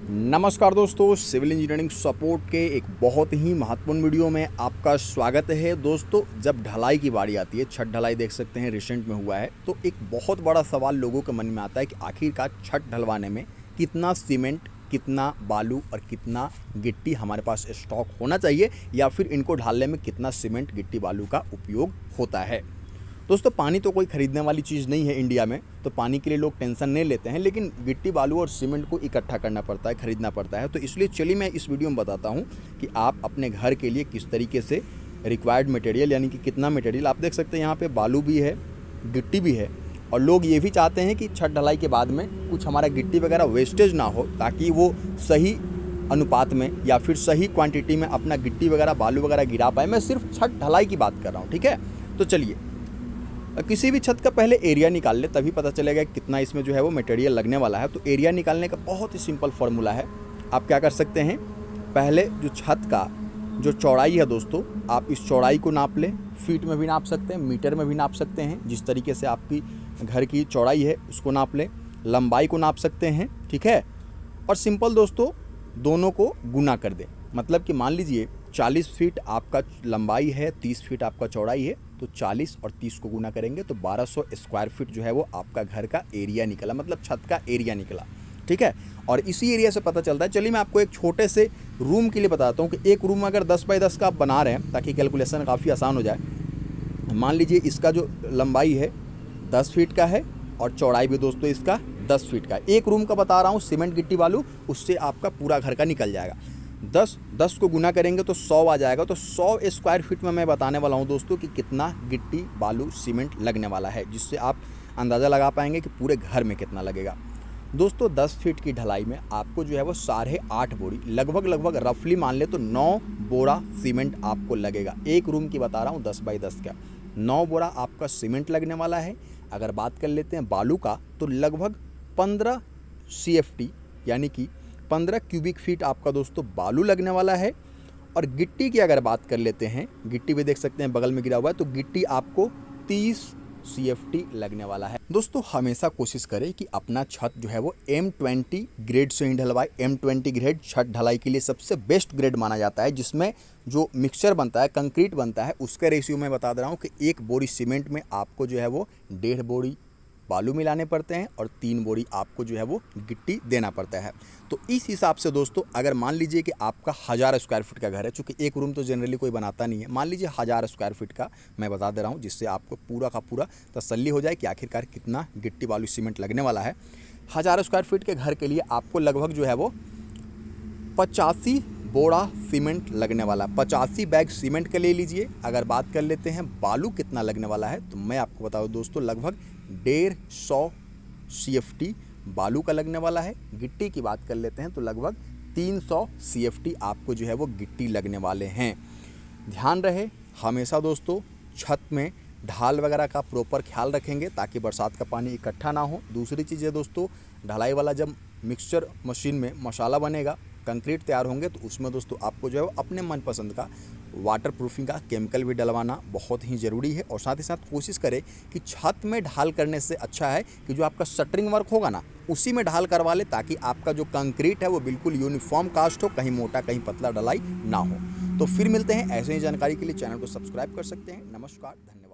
नमस्कार दोस्तों, civil engineering support के एक बहुत ही महत्वपूर्ण वीडियो में आपका स्वागत है। दोस्तों, जब ढलाई की बारी आती है, छत ढलाई देख सकते हैं रिसेंट में हुआ है, तो एक बहुत बड़ा सवाल लोगों के मन में आता है कि आखिरकार छत ढलवाने में कितना सीमेंट, कितना बालू और कितना गिट्टी हमारे पास स्टॉक होना चाहिए, या फिर इनको ढालने में कितना सीमेंट, गिट्टी, बालू का उपयोग होता है। दोस्तों, पानी तो कोई ख़रीदने वाली चीज़ नहीं है इंडिया में, तो पानी के लिए लोग टेंशन नहीं लेते हैं, लेकिन गिट्टी, बालू और सीमेंट को इकट्ठा करना पड़ता है, ख़रीदना पड़ता है। तो इसलिए चलिए मैं इस वीडियो में बताता हूं कि आप अपने घर के लिए किस तरीके से रिक्वायर्ड मटेरियल, यानी कि कितना मटेरियल आप देख सकते हैं। यहाँ पे बालू भी है, गिट्टी भी है, और लोग ये भी चाहते हैं कि छत ढलाई के बाद में कुछ हमारा गिट्टी वगैरह वेस्टेज ना हो, ताकि वो सही अनुपात में या फिर सही क्वान्टिटी में अपना गिट्टी वगैरह, बालू वगैरह गिरा पाए। मैं सिर्फ छत ढलाई की बात कर रहा हूँ, ठीक है। तो चलिए, किसी भी छत का पहले एरिया निकाल ले, तभी पता चलेगा कितना इसमें जो है वो मटेरियल लगने वाला है। तो एरिया निकालने का बहुत ही सिंपल फार्मूला है। आप क्या कर सकते हैं, पहले जो छत का जो चौड़ाई है दोस्तों, आप इस चौड़ाई को नाप लें। फीट में भी नाप सकते हैं, मीटर में भी नाप सकते हैं, जिस तरीके से आपकी घर की चौड़ाई है उसको नाप लें। लंबाई को नाप सकते हैं, ठीक है। और सिंपल दोस्तों, दोनों को गुना कर दें। मतलब कि मान लीजिए 40 फीट आपका लंबाई है, 30 फीट आपका चौड़ाई है, तो 40 और 30 को गुना करेंगे तो 1200 स्क्वायर फीट जो है वो आपका घर का एरिया निकला, मतलब छत का एरिया निकला, ठीक है। और इसी एरिया से पता चलता है। चलिए मैं आपको एक छोटे से रूम के लिए बताता हूँ कि एक रूम अगर 10 बाई 10 का आप बना रहे हैं, ताकि कैलकुलेशन काफ़ी आसान हो जाए। मान लीजिए इसका जो लंबाई है 10 फीट का है और चौड़ाई भी दोस्तों इसका 10 फीट का। एक रूम का बता रहा हूँ, सीमेंट, गिट्टी, बालू, उससे आपका पूरा घर का निकल जाएगा। 10 को गुना करेंगे तो 100 आ जाएगा। तो 100 स्क्वायर फीट में मैं बताने वाला हूं दोस्तों कि कितना गिट्टी, बालू, सीमेंट लगने वाला है, जिससे आप अंदाज़ा लगा पाएंगे कि पूरे घर में कितना लगेगा। दोस्तों, 10 फीट की ढलाई में आपको जो है वो 8.5 बोरी, लगभग रफली मान ले तो 9 बोरा सीमेंट आपको लगेगा। एक रूम की बता रहा हूँ 10 बाई 10 का, 9 बोरा आपका सीमेंट लगने वाला है। अगर बात कर लेते हैं बालू का, तो लगभग 15 CFT यानी कि 15 क्यूबिक फीट आपका दोस्तों बालू लगने वाला है। और गिट्टी की अगर बात कर लेते हैं, गिट्टी भी देख सकते हैं बगल में गिरा हुआ है, तो गिट्टी आपको 30 CFT लगने वाला है। दोस्तों, हमेशा कोशिश करें कि अपना छत जो है वो M20 ग्रेड से ही ढलवाए। M20 ग्रेड छत ढलाई के लिए सबसे बेस्ट ग्रेड माना जाता है, जिसमें जो मिक्सचर बनता है, कंक्रीट बनता है, उसका रेशियो मैं बता दे रहा हूँ कि 1 बोरी सीमेंट में आपको जो है वो 1.5 बोरी बालू मिलाने पड़ते हैं और 3 बोरी आपको जो है वो गिट्टी देना पड़ता है। तो इस हिसाब से दोस्तों, अगर मान लीजिए कि आपका 1000 स्क्वायर फीट का घर है, चूँकि एक रूम तो जनरली कोई बनाता नहीं है, मान लीजिए 1000 स्क्वायर फीट का मैं बता दे रहा हूँ, जिससे आपको पूरा का पूरा तसल्ली हो जाए कि आखिरकार कितना गिट्टी, बालू, सीमेंट लगने वाला है। 1000 स्क्वायर फीट के घर के लिए आपको लगभग जो है वो 85 बोरा सीमेंट लगने वाला, 85 बैग सीमेंट का ले लीजिए। अगर बात कर लेते हैं बालू कितना लगने वाला है, तो मैं आपको बताऊँ दोस्तों, लगभग 150 CFT बालू का लगने वाला है। गिट्टी की बात कर लेते हैं तो लगभग 300 CFT आपको जो है वो गिट्टी लगने वाले हैं। ध्यान रहे, हमेशा दोस्तों छत में ढाल वगैरह का प्रॉपर ख्याल रखेंगे, ताकि बरसात का पानी इकट्ठा ना हो। दूसरी चीज़ है दोस्तों, ढलाई वाला जब मिक्सचर मशीन में मसाला बनेगा, कंक्रीट तैयार होंगे, तो उसमें दोस्तों आपको जो है अपने मनपसंद का वाटर प्रूफिंग का केमिकल भी डलवाना बहुत ही ज़रूरी है। और साथ ही साथ कोशिश करें कि छत में ढाल करने से अच्छा है कि जो आपका शटरिंग वर्क होगा ना, उसी में ढाल करवा ले, ताकि आपका जो कंक्रीट है वो बिल्कुल यूनिफॉर्म कास्ट हो, कहीं मोटा कहीं पतला ढलाई ना हो। तो फिर मिलते हैं ऐसे ही जानकारी के लिए। चैनल को सब्सक्राइब कर सकते हैं। नमस्कार, धन्यवाद।